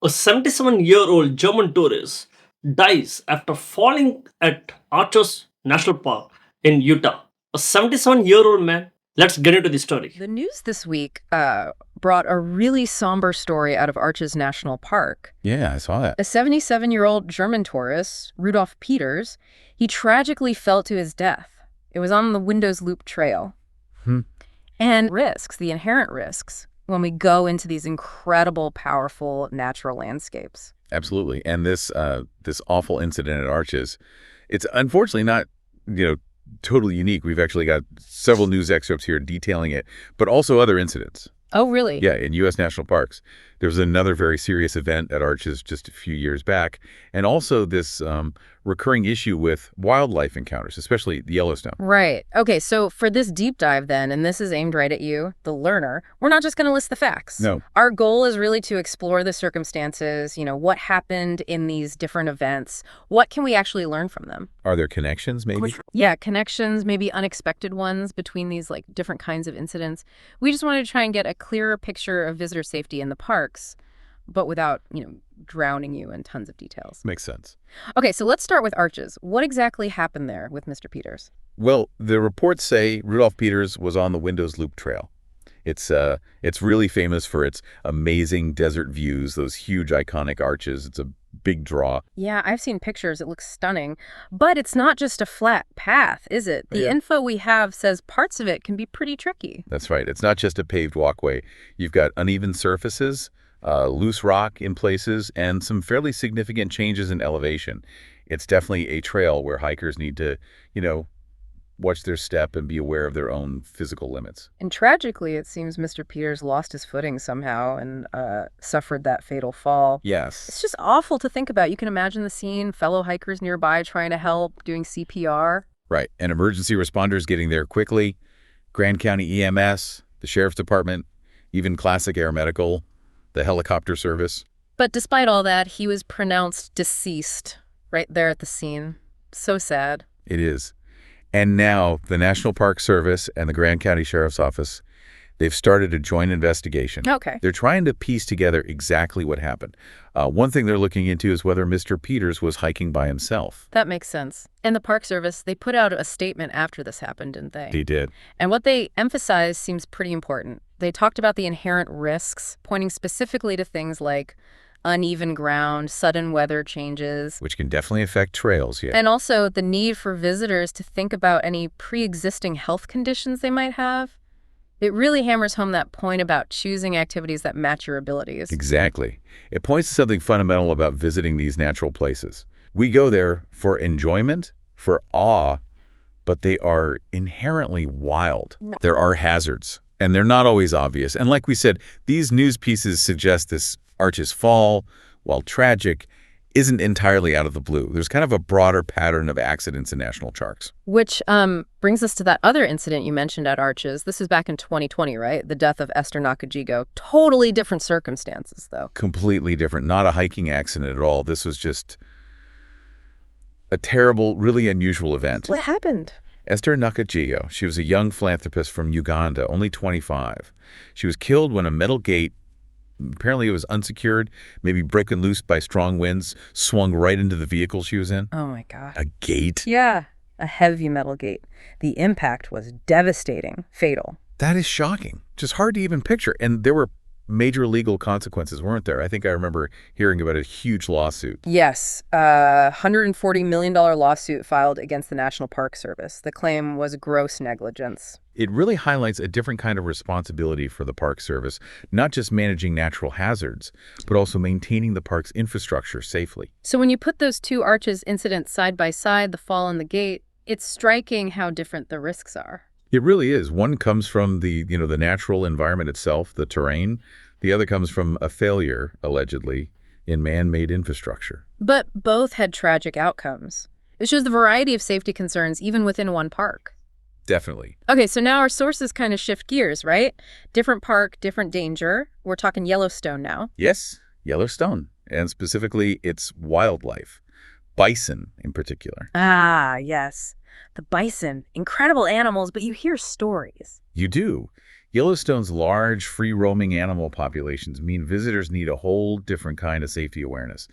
A 77-year-old German tourist dies after falling at Arches National Park in Utah. A 77-year-old man. Let's get into the story. The news this week brought a really somber story out of Arches National Park. Yeah, I saw that. A 77-year-old German tourist, Rudolf Peters, he tragically fell to his death. It was on the Windows Loop Trail. Hmm. And the inherent risks, when we go into these incredible, powerful natural landscapes. Absolutely. And this awful incident at Arches, it's unfortunately not, totally unique. We've actually got several news excerpts here detailing it, but also other incidents. Oh, really? Yeah, in U.S. national parks. There was another very serious event at Arches just a few years back, and also this recurring issue with wildlife encounters, especially the Yellowstone. Right. Okay, so for this deep dive then, and this is aimed right at you, the learner, we're not just going to list the facts. No. Our goal is really to explore the circumstances, what happened in these different events. What can we actually learn from them? Are there connections, maybe? Yeah, connections, maybe unexpected ones between these different kinds of incidents. We just wanted to try and get a clearer picture of visitor safety in the parks, but without, drowning you in tons of details. Makes sense. Okay, so let's start with Arches. What exactly happened there with Mr. Peters? Well, the reports say Rudolph Peters was on the Windows Loop Trail. It's really famous for its amazing desert views, those huge iconic arches. It's a big draw. Yeah, I've seen pictures. It looks stunning. But it's not just a flat path, is it? The info we have says parts of it can be pretty tricky. That's right. It's not just a paved walkway. You've got uneven surfaces, loose rock in places, and some fairly significant changes in elevation. It's definitely a trail where hikers need to, watch their step and be aware of their own physical limits. And tragically, it seems Mr. Peters lost his footing somehow and suffered that fatal fall. Yes. It's just awful to think about. You can imagine the scene, fellow hikers nearby trying to help, doing CPR. Right. And emergency responders getting there quickly, Grand County EMS, the Sheriff's Department, even Classic Air Medical, the helicopter service. But despite all that, he was pronounced deceased right there at the scene. So sad. It is. And now the National Park Service and the Grand County Sheriff's Office, they've started a joint investigation. Okay. They're trying to piece together exactly what happened. One thing they're looking into is whether Mr. Peters was hiking by himself. That makes sense. And the Park Service, they put out a statement after this happened, didn't they? They did. And what they emphasized seems pretty important. They talked about the inherent risks, pointing specifically to things like uneven ground, sudden weather changes. Which can definitely affect trails, yeah. And also the need for visitors to think about any pre-existing health conditions they might have. It really hammers home that point about choosing activities that match your abilities. Exactly. It points to something fundamental about visiting these natural places. We go there for enjoyment, for awe, but they are inherently wild. There are hazards, and they're not always obvious. And like we said, these news pieces suggest this Arches fall, while tragic, isn't entirely out of the blue. There's kind of a broader pattern of accidents in national parks. Which brings us to that other incident you mentioned at Arches. This was back in 2020, right? The death of Esther Nakajigo. Totally different circumstances, though. Completely different. Not a hiking accident at all. This was just a terrible, really unusual event. What happened? Esther Nakajigo, she was a young philanthropist from Uganda, only 25. She was killed when a metal gate, apparently it was unsecured, maybe broken loose by strong winds, swung right into the vehicle she was in. Oh, my God. A gate? Yeah, a heavy metal gate. The impact was devastating, fatal. That is shocking. Just hard to even picture. And there were major legal consequences, weren't there? I think I remember hearing about a huge lawsuit. Yes, a $140 million lawsuit filed against the National Park Service. The claim was gross negligence. It really highlights a different kind of responsibility for the Park Service, not just managing natural hazards, but also maintaining the park's infrastructure safely. So when you put those two Arches incidents side by side, the fall and the gate, it's striking how different the risks are. It really is. One comes from the natural environment itself, the terrain. The other comes from a failure, allegedly, in man-made infrastructure. But both had tragic outcomes. It shows the variety of safety concerns even within one park. Definitely. Okay, so now our sources kind of shift gears, right? Different park, different danger. We're talking Yellowstone now. Yes, Yellowstone, and specifically its wildlife, bison in particular. Ah, yes. The bison, incredible animals, but you hear stories. You do. Yellowstone's large, free-roaming animal populations mean visitors need a whole different kind of safety awareness.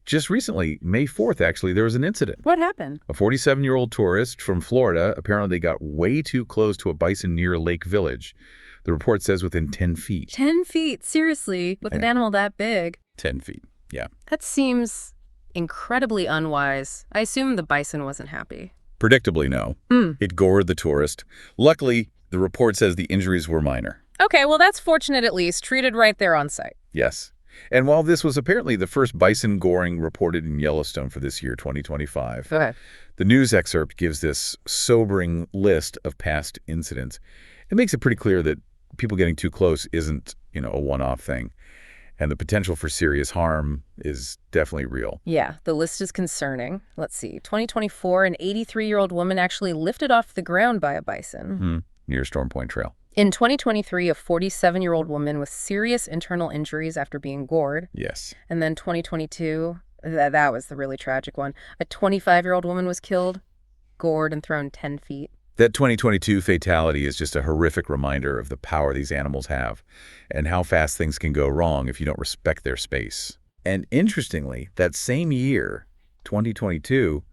Just recently, May 4th, actually, there was an incident. What happened? A 47-year-old tourist from Florida apparently got way too close to a bison near Lake Village. The report says within 10 feet. 10 feet, seriously, with an animal that big. 10 feet, yeah. That seems incredibly unwise. I assume the bison wasn't happy. Predictably, no. It gored the tourist. Luckily, the report says the injuries were minor. Okay, well, that's fortunate at least. Treated right there on site. Yes. And while this was apparently the first bison goring reported in Yellowstone for this year, 2025, Okay. the news excerpt gives this sobering list of past incidents. It makes it pretty clear that people getting too close isn't, a one-off thing. And the potential for serious harm is definitely real. Yeah, the list is concerning. Let's see. 2024, an 83-year-old woman actually lifted off the ground by a bison. Near Storm Point Trail. In 2023, a 47-year-old woman with serious internal injuries after being gored. Yes. And then 2022, that was the really tragic one. A 25-year-old woman was killed, gored, and thrown 10 feet. That 2022 fatality is just a horrific reminder of the power these animals have and how fast things can go wrong if you don't respect their space. And interestingly, that same year, 2022,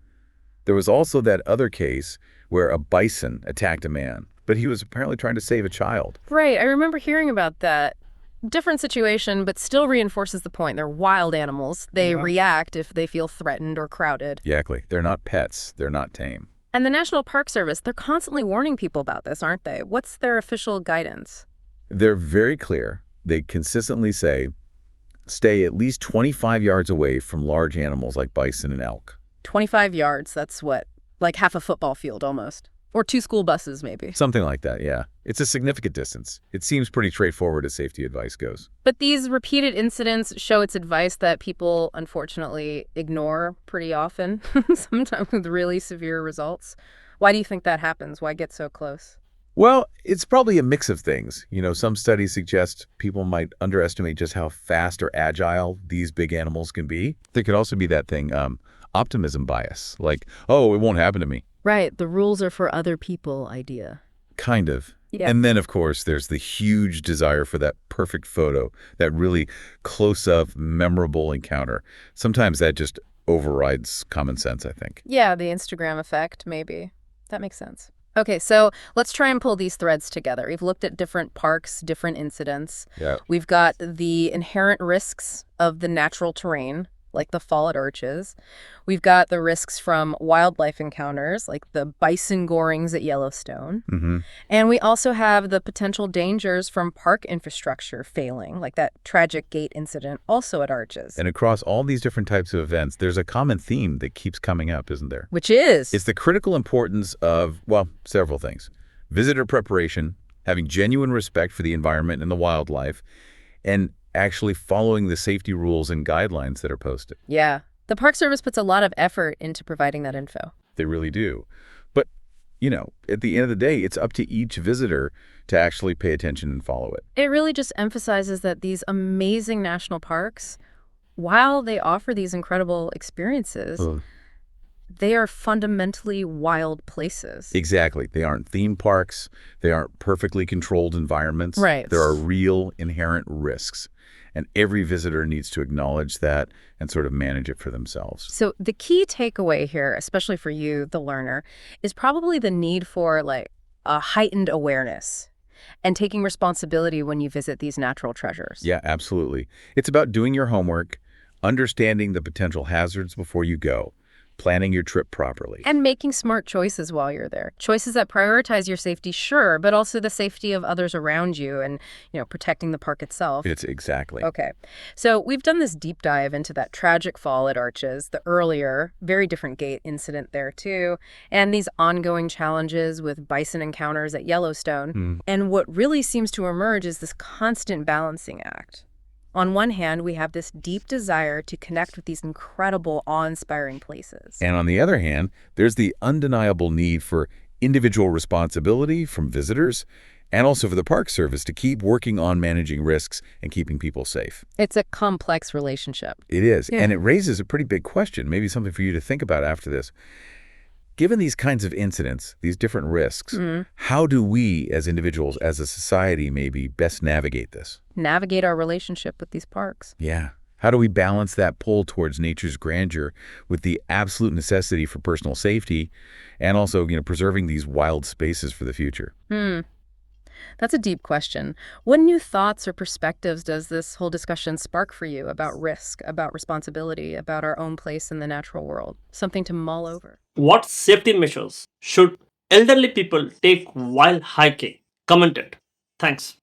there was also that other case where a bison attacked a man, but he was apparently trying to save a child. Right, I remember hearing about that. Different situation, but still reinforces the point. They're wild animals. They react if they feel threatened or crowded. Exactly. They're not pets. They're not tame. And the National Park Service, they're constantly warning people about this, aren't they? What's their official guidance? They're very clear. They consistently say, stay at least 25 yards away from large animals like bison and elk. 25 yards, that's what? Like half a football field almost. Or 2 school buses, maybe. Something like that, yeah. It's a significant distance. It seems pretty straightforward as safety advice goes. But these repeated incidents show it's advice that people, unfortunately, ignore pretty often, sometimes with really severe results. Why do you think that happens? Why get so close? Well, it's probably a mix of things. Some studies suggest people might underestimate just how fast or agile these big animals can be. There could also be that thing, optimism bias, like, oh, it won't happen to me. Right, the rules are for other people idea. Kind of. Yeah. And then, of course, there's the huge desire for that perfect photo, that really close-up, memorable encounter. Sometimes that just overrides common sense, I think. Yeah, the Instagram effect, maybe. That makes sense. Okay, so let's try and pull these threads together. We've looked at different parks, different incidents. Yeah. We've got the inherent risks of the natural terrain, like the fall at Arches. We've got the risks from wildlife encounters, like the bison gorings at Yellowstone. And we also have the potential dangers from park infrastructure failing, like that tragic gate incident also at Arches. And across all these different types of events, there's a common theme that keeps coming up, isn't there? Which is? It's the critical importance of, well, several things. Visitor preparation, having genuine respect for the environment and the wildlife, and actually following the safety rules and guidelines that are posted. Yeah. The Park Service puts a lot of effort into providing that info. They really do. But, at the end of the day, it's up to each visitor to actually pay attention and follow it. It really just emphasizes that these amazing national parks, while they offer these incredible experiences, they are fundamentally wild places. Exactly. They aren't theme parks. They aren't perfectly controlled environments. Right. There are real inherent risks. And every visitor needs to acknowledge that and sort of manage it for themselves. So the key takeaway here, especially for you, the learner, is probably the need for a heightened awareness and taking responsibility when you visit these natural treasures. Yeah, absolutely. It's about doing your homework, understanding the potential hazards before you go, planning your trip properly. And making smart choices while you're there. Choices that prioritize your safety, sure, but also the safety of others around you and, protecting the park itself. It's exactly. Okay. So we've done this deep dive into that tragic fall at Arches, the earlier, very different gate incident there too, and these ongoing challenges with bison encounters at Yellowstone. And what really seems to emerge is this constant balancing act. On one hand, we have this deep desire to connect with these incredible, awe-inspiring places. And on the other hand, there's the undeniable need for individual responsibility from visitors and also for the Park Service to keep working on managing risks and keeping people safe. It's a complex relationship. It is. Yeah. And it raises a pretty big question, maybe something for you to think about after this. Given these kinds of incidents, these different risks, how do we as individuals, as a society, maybe best navigate this? Navigate our relationship with these parks. Yeah. How do we balance that pull towards nature's grandeur with the absolute necessity for personal safety and also, preserving these wild spaces for the future? That's a deep question. What new thoughts or perspectives does this whole discussion spark for you about risk, about responsibility, about our own place in the natural world? Something to mull over. What safety measures should elderly people take while hiking? Comment it. Thanks.